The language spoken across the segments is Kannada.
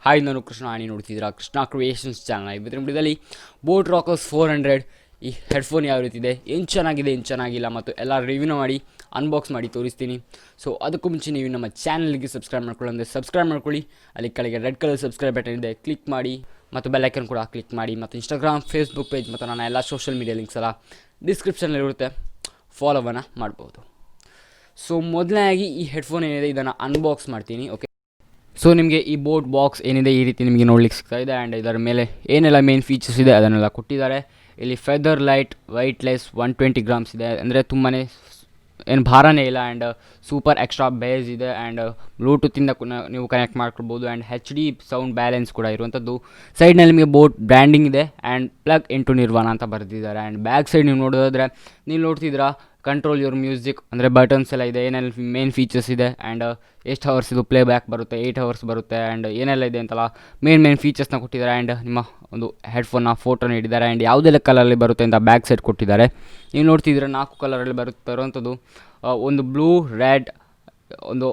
ಹಾಯ್, ನಾನು ಕೃಷ್ಣ. ಆಣಿ ನೋಡ್ತಿದ್ದೀರಾ ಕೃಷ್ಣ ಕ್ರಿಯೇಷನ್ಸ್ ಚಾನಲ್. ಇವತ್ತಿನ ವಿಡಿಯೋದಲ್ಲಿ ಬೋಟ್ ರಾಕರ್ಸ್ 400 ಈ ಹೆಡ್ಫೋನ್ ಯಾವ ರೀತಿ ಇದೆ, ಏನು ಚೆನ್ನಾಗಿದೆ, ಏನು ಚೆನ್ನಾಗಿಲ್ಲ, ಮತ್ತು ಎಲ್ಲ ರಿವ್ಯೂನ ಮಾಡಿ ಅನ್ಬಾಕ್ಸ್ ಮಾಡಿ ತೋರಿಸ್ತೀನಿ. ಸೊ ಅದಕ್ಕೂ ಮುಂಚೆ ನೀವು ನಮ್ಮ ಚಾನಲ್ಗೆ ಸಬ್ಸ್ಕ್ರೈಬ್ ಮಾಡ್ಕೊಳ್ಳಿ, ಸಬ್ಸ್ಕ್ರೈಬ್ ಮಾಡ್ಕೊಳ್ಳಿ. ಅಲ್ಲಿ ಕೆಳಗೆ ರೆಡ್ ಕಲರ್ ಸಬ್ಸ್ಕ್ರೈಬ್ ಬಟನ್ ಇದೆ, ಕ್ಲಿಕ್ ಮಾಡಿ. ಮತ್ತು ಬೆಲ್ ಐಕನ್ ಕೂಡ ಕ್ಲಿಕ್ ಮಾಡಿ. ಮತ್ತು ಇನ್ಸ್ಟಾಗ್ರಾಮ್, ಫೇಸ್ಬುಕ್ ಪೇಜ್ ಮತ್ತು ನನ್ನ ಎಲ್ಲ ಸೋಷಿಯಲ್ ಮೀಡಿಯಾ ಲಿಂಕ್ಸ್ ಎಲ್ಲ ಡಿಸ್ಕ್ರಿಪ್ಷನಲ್ಲಿರುತ್ತೆ, ಫಾಲೋವನ್ನು ಮಾಡ್ಬೋದು. ಸೊ ಮೊದಲನೇದಾಗಿ ಈ ಹೆಡ್ಫೋನ್ ಏನಿದೆ ಇದನ್ನು ಅನ್ಬಾಕ್ಸ್ ಮಾಡ್ತೀನಿ. ಓಕೆ, ಸೊ ನಿಮಗೆ ಈ ಬೋಟ್ ಬಾಕ್ಸ್ ಏನಿದೆ ಈ ರೀತಿ ನಿಮಗೆ ನೋಡ್ಲಿಕ್ಕೆ ಸಿಗ್ತಾ ಇದೆ. ಆ್ಯಂಡ್ ಇದರ ಮೇಲೆ ಏನೆಲ್ಲ ಮೇನ್ ಫೀಚರ್ಸ್ ಇದೆ ಅದನ್ನೆಲ್ಲ ಕೊಟ್ಟಿದ್ದಾರೆ. ಇಲ್ಲಿ ಫೆದರ್ ಲೈಟ್ ವೈಟ್ಲೆಸ್ 120 ಗ್ರಾಮ್ಸ್ ಇದೆ, ಅಂದರೆ ತುಂಬಾ ಏನು ಭಾರನೇ ಇಲ್ಲ. ಆ್ಯಂಡ್ ಸೂಪರ್ ಎಕ್ಸ್ಟ್ರಾ ಬೇಸ್ ಇದೆ. ಆ್ಯಂಡ್ ಬ್ಲೂಟೂತಿಂದ ನೀವು ಕನೆಕ್ಟ್ ಮಾಡ್ಕೊಳ್ಬೋದು. ಆ್ಯಂಡ್ HD ಸೌಂಡ್ ಬ್ಯಾಲೆನ್ಸ್ ಕೂಡ ಇರುವಂಥದ್ದು. ಸೈಡ್ನಲ್ಲಿ ನಿಮಗೆ ಬೋಟ್ ಬ್ರ್ಯಾಂಡಿಂಗ್ ಇದೆ. ಆ್ಯಂಡ್ ಪ್ಲಗ್ ಇಂಟು ನಿರ್ವಾಣ ಅಂತ ಬರೆದಿದ್ದಾರೆ. ಆ್ಯಂಡ್ ಬ್ಯಾಕ್ ಸೈಡ್ ನೀವು ನೋಡೋದಾದರೆ ನೀವು ನೋಡ್ತಿದ್ದೀರಾ ಕಂಟ್ರೋಲ್ ಯುವರ್ ಮ್ಯೂಸಿಕ್, ಅಂದರೆ ಬಟನ್ಸ್ ಎಲ್ಲ ಇದೆ, ಏನೆಲ್ಲ ಮೇನ್ ಫೀಚರ್ಸ್ ಇದೆ. ಆ್ಯಂಡ್ ಎಷ್ಟು ಹವರ್ಸ್ ಇದು ಪ್ಲೇ ಬ್ಯಾಕ್ ಬರುತ್ತೆ, 8 ಅವರ್ಸ್ ಬರುತ್ತೆ. ಆ್ಯಂಡ್ ಏನೆಲ್ಲ ಇದೆ ಅಂತಲ್ಲ ಮೇನ್ ಫೀಚರ್ಸ್ನ ಕೊಟ್ಟಿದ್ದಾರೆ. ಆ್ಯಂಡ್ ನಿಮ್ಮ ಒಂದು ಹೆಡ್ಫೋನ್ನ ಫೋಟೋ ನೀಡಿದ್ದಾರೆ. ಆ್ಯಂಡ್ ಯಾವುದೆಲ್ಲ ಕಲರಲ್ಲಿ ಬರುತ್ತೆ ಅಂತ ಬ್ಯಾಕ್ ಸೈಡ್ ಕೊಟ್ಟಿದ್ದಾರೆ. ನೀವು ನೋಡ್ತಿದ್ದೀರಾ 4 ಕಲರಲ್ಲಿ ಇರುವಂಥದ್ದು. ಒಂದು ಬ್ಲೂ, ರೆಡ್, ಒಂದು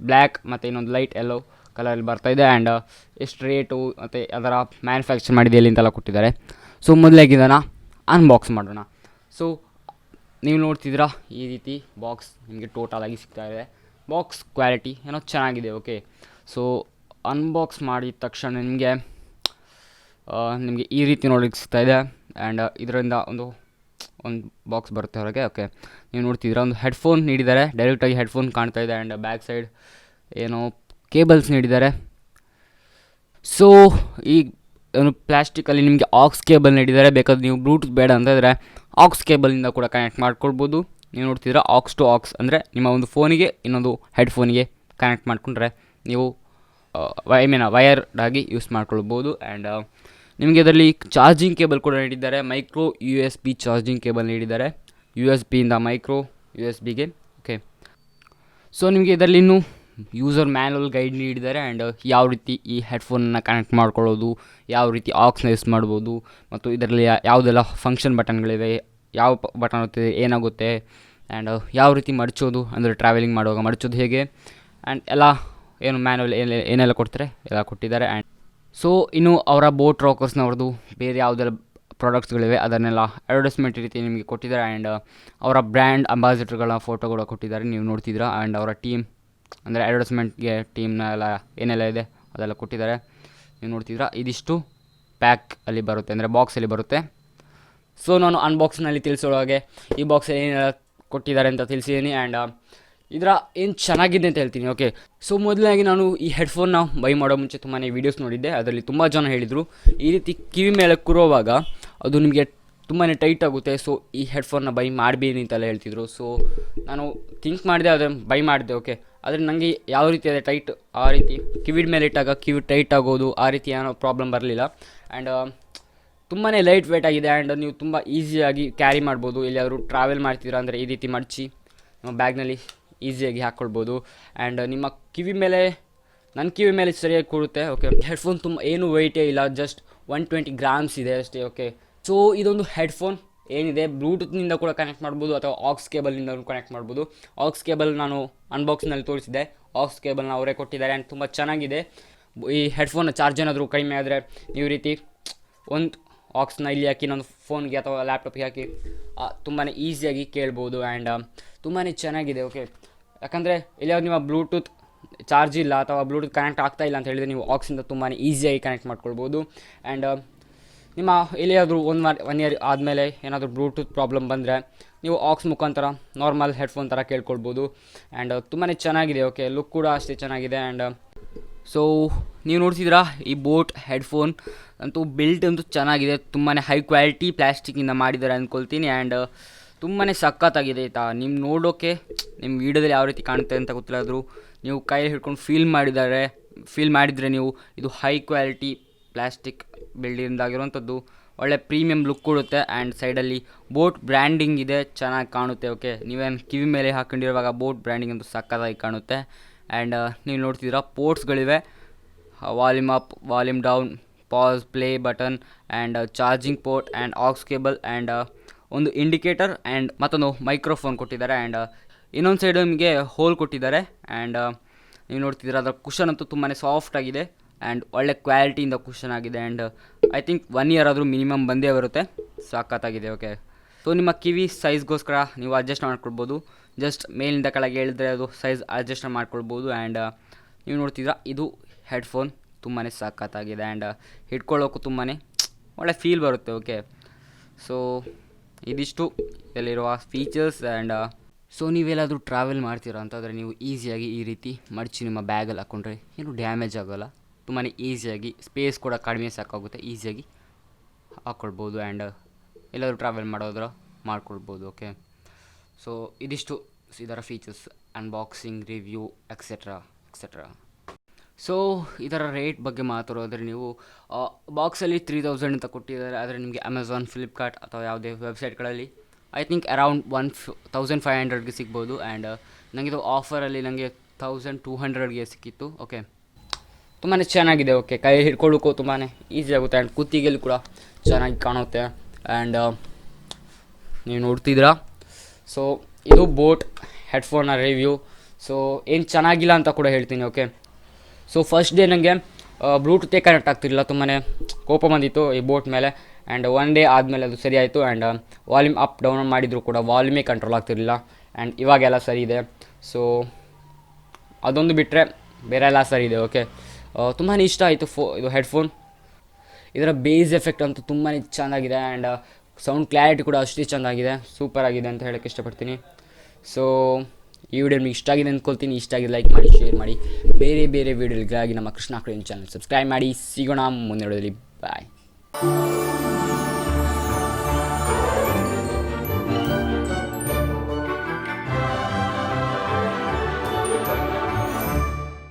ಬ್ಲ್ಯಾಕ್ ಮತ್ತು ಇನ್ನೊಂದು ಲೈಟ್ ಯೆಲ್ಲೋ ಕಲರಲ್ಲಿ ಬರ್ತಾಯಿದೆ. ಆ್ಯಂಡ್ ಎಷ್ಟು ರೇಟು ಮತ್ತು ಅದರ ಮ್ಯಾನುಫ್ಯಾಕ್ಚರ್ ಮಾಡಿದೆ ಎಲ್ಲಿ ಅಂತೆಲ್ಲ ಕೊಟ್ಟಿದ್ದಾರೆ. ಸೊ ಮೊದಲಾಗಿ ಇದನ್ನು ಅನ್ಬಾಕ್ಸ್ ಮಾಡೋಣ. ಸೊ ನೀವು ನೋಡ್ತಿದ್ದೀರಾ ಈ ರೀತಿ ಬಾಕ್ಸ್ ನಿಮಗೆ ಟೋಟಲಾಗಿ ಸಿಗ್ತಾ ಇದೆ. ಬಾಕ್ಸ್ ಕ್ವಾಲಿಟಿ ಏನೋ ಚೆನ್ನಾಗಿದೆ. ಓಕೆ, ಸೊ ಅನ್ಬಾಕ್ಸ್ ಮಾಡಿದ ತಕ್ಷಣ ನಿಮಗೆ ಈ ರೀತಿ ನೋಡಲಿಕ್ಕೆ ಸಿಗ್ತಾ ಇದೆ. ಆ್ಯಂಡ್ ಇದರಿಂದ ಒಂದು ಬಾಕ್ಸ್ ಬರುತ್ತೆ ಹೊರಗೆ. ಓಕೆ, ನೀವು ನೋಡ್ತಿದ್ದೀರಾ ಒಂದು ಹೆಡ್ಫೋನ್ ನೀಡಿದ್ದಾರೆ, ಡೈರೆಕ್ಟಾಗಿ ಹೆಡ್ಫೋನ್ ಕಾಣ್ತಾ ಇದೆ. ಆ್ಯಂಡ್ ಬ್ಯಾಕ್ ಸೈಡ್ ಏನೋ ಕೇಬಲ್ಸ್ ನೀಡಿದ್ದಾರೆ. ಸೊ ಈ ಒಂದು ಪ್ಲಾಸ್ಟಿಕಲ್ಲಿ ನಿಮಗೆ ಆಕ್ಸ್ ಕೇಬಲ್ ನೀಡಿದ್ದಾರೆ. ಬೇಕಾದ್ರೆ ನೀವು ಬ್ಲೂಟೂತ್ ಬೇಡ ಅಂತಂದರೆ ಆಕ್ಸ್ ಕೇಬಲಿಂದ ಕೂಡ ಕನೆಕ್ಟ್ ಮಾಡ್ಕೊಳ್ಬೋದು. ನೀವು ನೋಡ್ತಿದ್ದೀರಾ ಆಕ್ಸ್ ಟು ಆಕ್ಸ್, ಅಂದರೆ ನಿಮ್ಮ ಒಂದು ಫೋನಿಗೆ ಇನ್ನೊಂದು ಹೆಡ್ಫೋನಿಗೆ ಕನೆಕ್ಟ್ ಮಾಡಿಕೊಂಡ್ರೆ ನೀವು ವಯರ್ಡಾಗಿ ಯೂಸ್ ಮಾಡ್ಕೊಳ್ಬೋದು. ಆ್ಯಂಡ್ ನಿಮಗೆ ಅದರಲ್ಲಿ ಚಾರ್ಜಿಂಗ್ ಕೇಬಲ್ ಕೂಡ ನೀಡಿದ್ದಾರೆ. ಮೈಕ್ರೋ USB ಚಾರ್ಜಿಂಗ್ ಕೇಬಲ್ ನೀಡಿದ್ದಾರೆ, USB ಇಂದ ಮೈಕ್ರೋ USB ಗೆ. ಓಕೆ, ಸೊ ನಿಮಗೆ ಇದರಲ್ಲಿ ಇನ್ನೂ ಯೂಸರ್ ಮ್ಯಾನುವಲ್ ಗೈಡ್ ನೀಡಿದ್ದಾರೆ. ಆ್ಯಂಡ್ ಯಾವ ರೀತಿ ಈ ಹೆಡ್ಫೋನನ್ನು ಕನೆಕ್ಟ್ ಮಾಡ್ಕೊಳ್ಳೋದು, ಯಾವ ರೀತಿ ಆಕ್ಸ್ನ ಯೂಸ್ ಮಾಡ್ಬೋದು, ಮತ್ತು ಇದರಲ್ಲಿ ಯಾವುದೆಲ್ಲ ಫಂಕ್ಷನ್ ಬಟನ್ಗಳಿವೆ, ಯಾವ ಬಟನ್ ಒತ್ತಿದ್ರೆ ಏನಾಗುತ್ತೆ, ಆ್ಯಂಡ್ ಯಾವ ರೀತಿ ಮಡಚೋದು, ಅಂದರೆ ಟ್ರಾವೆಲಿಂಗ್ ಮಾಡುವಾಗ ಮಡಚೋದು ಹೇಗೆ, ಆ್ಯಂಡ್ ಎಲ್ಲ ಏನು ಮ್ಯಾನುವಲ್ ಏನೆಲ್ಲ ಕೊಡ್ತಾರೆ ಎಲ್ಲ ಕೊಟ್ಟಿದ್ದಾರೆ. ಆ್ಯಂಡ್ ಸೊ ಇನ್ನು ಅವರ ಬೋಟ್ ರಾಕರ್ಸ್ನವ್ರದ್ದು ಬೇರೆ ಯಾವುದೆಲ್ಲ ಪ್ರಾಡಕ್ಟ್ಸ್ಗಳಿವೆ ಅದನ್ನೆಲ್ಲ ಅಡ್ವರ್ಟೈಸ್ಮೆಂಟ್ ರೀತಿ ನಿಮಗೆ ಕೊಟ್ಟಿದ್ದಾರೆ. ಆ್ಯಂಡ್ ಅವರ ಬ್ರ್ಯಾಂಡ್ ಅಂಬಾಸಿಡರ್ಗಳ ಫೋಟೋ ಕೂಡ ಕೊಟ್ಟಿದ್ದಾರೆ, ನೀವು ನೋಡ್ತಿದ್ದೀರಾ. ಆ್ಯಂಡ್ ಅವರ ಟೀಮ್, ಅಂದರೆ ಅಡ್ವರ್ಟೈಸ್ಮೆಂಟ್ಗೆ ಟೀಮ್ನ ಎಲ್ಲ ಏನೆಲ್ಲ ಇದೆ ಅದೆಲ್ಲ ಕೊಟ್ಟಿದ್ದಾರೆ, ನೀವು ನೋಡ್ತಿದ್ದೀರಾ. ಇದಿಷ್ಟು ಪ್ಯಾಕ್ ಅಲ್ಲಿ ಬರುತ್ತೆ, ಅಂದರೆ ಬಾಕ್ಸಲ್ಲಿ ಬರುತ್ತೆ. ಸೊ ನಾನು ಅನ್ಬಾಕ್ಸ್ನಲ್ಲಿ ತಿಳಿಸೋಳಗೆ ಈ ಬಾಕ್ಸಲ್ಲಿ ಏನೆಲ್ಲ ಕೊಟ್ಟಿದ್ದಾರೆ ಅಂತ ತಿಳಿಸಿದ್ದೀನಿ. ಆ್ಯಂಡ್ ಇದರ ಏನು ಚೆನ್ನಾಗಿದೆ ಅಂತ ಹೇಳ್ತೀನಿ. ಓಕೆ, ಸೊ ಮೊದಲಾಗಿ ನಾನು ಈ ಹೆಡ್ಫೋನ್ನ ಬೈ ಮಾಡೋ ಮುಂಚೆ ತುಂಬಾ ವೀಡಿಯೋಸ್ ನೋಡಿದ್ದೆ. ಅದರಲ್ಲಿ ತುಂಬ ಜನ ಹೇಳಿದರು ಈ ರೀತಿ ಕಿವಿ ಮೇಲೆ ಕೂರುವಾಗ ಅದು ನಿಮಗೆ ತುಂಬಾ ಟೈಟ್ ಆಗುತ್ತೆ, ಸೊ ಈ ಹೆಡ್ಫೋನ್ನ ಬೈ ಮಾಡಬೇಡಿ ಅಂತೆಲ್ಲ ಹೇಳ್ತಿದ್ರು. ಸೊ ನಾನು ಥಿಂಕ್ ಮಾಡಿದೆ, ಅದನ್ನು ಬೈ ಮಾಡಿದೆ. ಓಕೆ, ಆದರೆ ನನಗೆ ಯಾವ ರೀತಿ ಅದೇ ಟೈಟ್, ಆ ರೀತಿ ಕಿವಿಡ ಮೇಲೆ ಇಟ್ಟಾಗ ಕಿವಿ ಟೈಟ್ ಆಗೋದು ಆ ರೀತಿ ಏನೋ ಪ್ರಾಬ್ಲಮ್ ಬರಲಿಲ್ಲ. ಆ್ಯಂಡ್ ತುಂಬಾ ಲೈಟ್ ವೇಟ್ ಆಗಿದೆ. ಆ್ಯಂಡ್ ನೀವು ತುಂಬ ಈಸಿಯಾಗಿ ಕ್ಯಾರಿ ಮಾಡ್ಬೋದು. ಎಲ್ಲಿಯಾದರೂ ಟ್ರಾವೆಲ್ ಮಾಡ್ತೀರಾ ಅಂದರೆ ಈ ರೀತಿ ಮಡಚಿ ನಿಮ್ಮ ಬ್ಯಾಗ್ನಲ್ಲಿ ಈಸಿಯಾಗಿ ಹಾಕ್ಕೊಳ್ಬೋದು. ಆ್ಯಂಡ್ ನಿಮ್ಮ ಕಿವಿ ಮೇಲೆ, ನನ್ನ ಕಿವಿ ಮೇಲೆ ಸರಿಯಾಗಿ ಕೂರುತ್ತೆ. ಓಕೆ, ಹೆಡ್ಫೋನ್ ತುಂಬ ಏನು ವೆಯ್ಟೇ ಇಲ್ಲ, ಜಸ್ಟ್ 120 ಗ್ರಾಮ್ಸ್ ಇದೆ ಅಷ್ಟೇ. ಓಕೆ, ಸೊ ಇದೊಂದು ಹೆಡ್ಫೋನ್ ಏನಿದೆ ಬ್ಲೂಟೂತ್ನಿಂದ ಕೂಡ ಕನೆಕ್ಟ್ ಮಾಡ್ಬೋದು ಅಥವಾ ಆಕ್ಸ್ ಕೇಬಲ್ನಿಂದ ಕನೆಕ್ಟ್ ಮಾಡ್ಬೋದು. ಆಕ್ಸ್ ಕೇಬಲ್ ನಾನು ಅನ್ಬಾಕ್ಸ್ನಲ್ಲಿ ತೋರಿಸಿದೆ, ಆಕ್ಸ್ ಕೇಬಲ್ನ ಅವರೇ ಕೊಟ್ಟಿದ್ದಾರೆ. ಆ್ಯಂಡ್ ತುಂಬ ಚೆನ್ನಾಗಿದೆ. ಈ ಹೆಡ್ಫೋನ್ ಚಾರ್ಜ್ ಏನಾದರೂ ಕಡಿಮೆ ಆದರೆ ನೀವು ರೀತಿ ಒಂದು ಆಕ್ಸ್ನ ಇಲ್ಲಿ ಹಾಕಿ ನನ್ನ ಫೋನ್ಗೆ ಅಥವಾ ಲ್ಯಾಪ್ಟಾಪ್ಗೆ ಹಾಕಿ ತುಂಬಾ ಈಸಿಯಾಗಿ ಕೇಳ್ಬೋದು. ಆ್ಯಂಡ್ ತುಂಬಾ ಚೆನ್ನಾಗಿದೆ. ಓಕೆ, ಯಾಕಂದರೆ ಎಲ್ಲಿಯಾದ್ರು ನಿಮ್ಮ ಬ್ಲೂಟೂತ್ ಚಾರ್ಜ್ ಇಲ್ಲ ಅಥವಾ ಬ್ಲೂಟೂತ್ ಕನೆಕ್ಟ್ ಆಗ್ತಾ ಇಲ್ಲ ಅಂತ ಹೇಳಿದರೆ ನೀವು ಆಕ್ಸಿಂದ ತುಂಬಾ ಈಸಿಯಾಗಿ ಕನೆಕ್ಟ್ ಮಾಡ್ಕೊಳ್ಬೋದು. ಆ್ಯಂಡ್ ನಿಮ್ಮ ಎಲ್ಲಿಯಾದರೂ 1 ಇಯರ್ ಆದಮೇಲೆ ಏನಾದರೂ ಬ್ಲೂಟೂತ್ ಪ್ರಾಬ್ಲಮ್ ಬಂದರೆ ನೀವು ಆಕ್ಸ್ ಮುಖಾಂತರ ನಾರ್ಮಲ್ ಹೆಡ್ಫೋನ್ ಥರ ಕೇಳ್ಕೊಳ್ಬೋದು. ಆ್ಯಂಡ್ ತುಂಬಾ ಚೆನ್ನಾಗಿದೆ. ಓಕೆ, ಲುಕ್ ಕೂಡ ಅಷ್ಟೇ ಚೆನ್ನಾಗಿದೆ. ಆ್ಯಂಡ್ ಸೊ ನೀವು ನೋಡ್ತಿದ್ದೀರಾ ಈ ಬೋಟ್ ಹೆಡ್ಫೋನ್ ಅಂತೂ ಬಿಲ್ಟ್ ಅಂತೂ ಚೆನ್ನಾಗಿದೆ. ತುಂಬಾ ಹೈ ಕ್ವಾಲಿಟಿ ಪ್ಲಾಸ್ಟಿಕ್ಕಿಂದ ಮಾಡಿದ್ದಾರೆ ಅಂದ್ಕೊಳ್ತೀನಿ. ಆ್ಯಂಡ್ ತುಂಬಾ ಸಖತ್ತಾಗಿದೆ ಆಯಿತಾ. ನೀವು ನೋಡೋಕ್ಕೆ ನಿಮ್ಮ ವೀಡಿಯೋದಲ್ಲಿ ಯಾವ ರೀತಿ ಕಾಣುತ್ತೆ ಅಂತ ಗೊತ್ತಿಲ್ಲ, ಆದರೂ ನೀವು ಕೈಯಲ್ಲಿ ಹಿಡ್ಕೊಂಡು ಫೀಲ್ ಮಾಡಿದರೆ ನೀವು ಇದು ಹೈ ಕ್ವಾಲಿಟಿ ಪ್ಲಾಸ್ಟಿಕ್ ಬಿಲ್ಡಿಂದಾಗಿರುವಂಥದ್ದು. ಒಳ್ಳೆ ಪ್ರೀಮಿಯಂ ಲುಕ್ ಕೊಡುತ್ತೆ. ಆ್ಯಂಡ್ ಸೈಡಲ್ಲಿ ಬೋಟ್ ಬ್ರ್ಯಾಂಡಿಂಗ್ ಇದೆ, ಚೆನ್ನಾಗಿ ಕಾಣುತ್ತೆ. ಓಕೆ, ನೀವೇನು ಕಿವಿ ಮೇಲೆ ಹಾಕೊಂಡಿರುವಾಗ ಬೋಟ್ ಬ್ರ್ಯಾಂಡಿಂಗ್ ಅಂತೂ ಸಖತ್ತಾಗಿ ಕಾಣುತ್ತೆ. ಆ್ಯಂಡ್ ನೀವು ನೋಡ್ತಿದ್ದೀರಾ ಪೋರ್ಟ್ಸ್ಗಳಿವೆ, volume up, volume down, pause, play button, and charging port, and aux cable, and ಒಂದು ಇಂಡಿಕೇಟರ್, ಆ್ಯಂಡ್ ಮತ್ತೊಂದು ಮೈಕ್ರೋಫೋನ್ ಕೊಟ್ಟಿದ್ದಾರೆ. ಆ್ಯಂಡ್ ಇನ್ನೊಂದು ಸೈಡು ನಿಮಗೆ ಹೋಲ್ ಕೊಟ್ಟಿದ್ದಾರೆ. ಆ್ಯಂಡ್ ನೀವು ನೋಡ್ತಿದ್ದೀರಾ ಅದರ ಕುಷನ್ ಅಂತೂ ತುಂಬಾ ಸಾಫ್ಟ್ ಆಗಿದೆ. ಆ್ಯಂಡ್ ಒಳ್ಳೆ ಕ್ವಾಲಿಟಿಯಿಂದ ಕುಷನ್ ಆಗಿದೆ. ಆ್ಯಂಡ್ ಐ ಥಿಂಕ್ 1 ಇಯರ್ ಆದರೂ ಮಿನಿಮಮ್ ಬಂದೇ ಬರುತ್ತೆ. ಸಾಕತ್ತಾಗಿದೆ. ಓಕೆ, ಸೊ ನಿಮ್ಮ ಕಿವಿ ಸೈಜ್ಗೋಸ್ಕರ ನೀವು ಅಡ್ಜಸ್ಟ್ ಮಾಡ್ಕೊಳ್ಬೋದು. ಜಸ್ಟ್ ಮೇಲಿಂದ ಕೆಳಗೆ ಹೇಳಿದ್ರೆ ಅದು ಸೈಜ್ ಅಡ್ಜಸ್ಟ್ ಮಾಡ್ಕೊಳ್ಬೋದು. ಆ್ಯಂಡ್ ನೀವು ನೋಡ್ತಿದ್ದೀರಾ, ಇದು ಹೆಡ್ಫೋನ್ ತುಂಬಾ ಸಾಕತ್ತಾಗಿದೆ. ಆ್ಯಂಡ್ ಹಿಡ್ಕೊಳ್ಳೋಕ್ಕೂ ತುಂಬಾ ಒಳ್ಳೆ ಫೀಲ್ ಬರುತ್ತೆ. ಓಕೆ, ಸೊ ಇದಿಷ್ಟು ಇದರಲ್ಲಿರುವ ಫೀಚರ್ಸ್. ಆ್ಯಂಡ್ ಸೊ ನೀವೆಲ್ಲಾದರೂ ಟ್ರಾವೆಲ್ ಮಾಡ್ತೀರಾ ಅಂತಂದರೆ ನೀವು ಈಸಿಯಾಗಿ ಈ ರೀತಿ ಮಡಚಿ ನಿಮ್ಮ ಬ್ಯಾಗಲ್ಲಿ ಹಾಕ್ಕೊಂಡ್ರೆ ಏನು ಡ್ಯಾಮೇಜ್ ಆಗೋಲ್ಲ. ತುಂಬಾ ಈಸಿಯಾಗಿ, ಸ್ಪೇಸ್ ಕೂಡ ಕಡಿಮೆ ಸಾಕಾಗುತ್ತೆ, ಈಸಿಯಾಗಿ ಹಾಕ್ಕೊಳ್ಬೋದು. ಆ್ಯಂಡ್ ಎಲ್ಲಾದರೂ ಟ್ರಾವೆಲ್ ಮಾಡೋದ್ರ ಮಾಡ್ಕೊಳ್ಬೋದು. ಓಕೆ, ಸೊ ಇದಿಷ್ಟು ಇದರ features, unboxing, review, etcetera etcetera. So ಇದರ ರೇಟ್ ಬಗ್ಗೆ ಮಾತಾಡೋದ್ರೆ ನೀವು ಬಾಕ್ಸಲ್ಲಿ 3000 ಅಂತ ಕೊಟ್ಟಿದ್ದಾರೆ. ಆದರೆ ನಿಮಗೆ ಅಮೆಝಾನ್, ಫ್ಲಿಪ್ಕಾರ್ಟ್ ಅಥವಾ ಯಾವುದೇ ವೆಬ್ಸೈಟ್ಗಳಲ್ಲಿ ಐ ಥಿಂಕ್ ಅರೌಂಡ್ 1500ಗೆ ಸಿಗ್ಬೋದು. ಆ್ಯಂಡ್ ನನಗಿದು ಆಫರಲ್ಲಿ ನನಗೆ 1200ಗೆ ಸಿಕ್ಕಿತ್ತು. ಓಕೆ, ತುಂಬಾ ಚೆನ್ನಾಗಿದೆ. ಓಕೆ, ಕೈ ಹಿಡ್ಕೊಳ್ಳೋಕ್ಕೂ ತುಂಬಾ ಈಸಿ ಆಗುತ್ತೆ. ಆ್ಯಂಡ್ ಕುತ್ತಿಗೆಯಲ್ಲಿ ಕೂಡ ಚೆನ್ನಾಗಿ ಕಾಣುತ್ತೆ. ಆ್ಯಂಡ್ ನೀವು ನೋಡ್ತಿದ್ದೀರಾ, ಸೊ ಇದು ಬೋಟ್ ಹೆಡ್ಫೋನ್ನ ರಿವ್ಯೂ. ಸೊ ಏನು ಚೆನ್ನಾಗಿಲ್ಲ ಅಂತ ಕೂಡ ಹೇಳ್ತೀನಿ. ಓಕೆ, ಸೊ ಫಸ್ಟ್ ಡೇ ನನಗೆ ಬ್ಲೂಟೂತೇ ಕನೆಕ್ಟ್ ಆಗ್ತಿರಲಿಲ್ಲ, ತುಂಬಾ ಕೋಪ ಬಂದಿತ್ತು ಈ ಬೋಟ್ ಮೇಲೆ. ಆ್ಯಂಡ್ 1 ಡೇ ಆದಮೇಲೆ ಅದು ಸರಿ ಆಯಿತು. ಆ್ಯಂಡ್ ವಾಲ್ಯೂಮ್ ಅಪ್ ಡೌನ್ ಮಾಡಿದರೂ ಕೂಡ ವಾಲ್ಯೂಮೇ ಕಂಟ್ರೋಲ್ ಆಗ್ತಿರಲಿಲ್ಲ. ಆ್ಯಂಡ್ ಇವಾಗೆಲ್ಲ ಸರಿ ಇದೆ. ಸೊ ಅದೊಂದು ಬಿಟ್ಟರೆ ಬೇರೆ ಎಲ್ಲ ಸರಿ ಇದೆ. ಓಕೆ, ತುಂಬಾ ಇಷ್ಟ ಆಯಿತು ಇದು ಹೆಡ್ಫೋನ್. ಇದರ ಬೇಸ್ ಎಫೆಕ್ಟ್ ಅಂತೂ ತುಂಬಾ ಚೆನ್ನಾಗಿದೆ. ಆ್ಯಂಡ್ ಸೌಂಡ್ ಕ್ಲಾರಿಟಿ ಕೂಡ ಅಷ್ಟೇ ಚೆನ್ನಾಗಿದೆ, ಸೂಪರ್ ಆಗಿದೆ ಅಂತ ಹೇಳೋಕ್ಕೆ ಇಷ್ಟಪಡ್ತೀನಿ. ಸೊ ಈ ವಿಡಿಯೋ ನಿಮಗೆ ಇಷ್ಟ ಆಗಿದೆ ಅಂದ್ಕೊಳ್ತೀನಿ. ಇಷ್ಟ ಆಗಿದೆ ಲೈಕ್ ಮಾಡಿ, ಶೇರ್ ಮಾಡಿ. ಬೇರೆ ಬೇರೆ ವೀಡಿಯೋಗಳಿಗಾಗಿ ನಮ್ಮ ಕೃಷ್ಣ ಕ್ರೇನ್ ಚಾನಲ್ ಸಬ್ಸ್ಕ್ರೈಬ್ ಮಾಡಿ. ಸಿಗೋಣ ಮುಂದೆ ವಿಡಿಯೋದಲ್ಲಿ. ಬಾಯ್.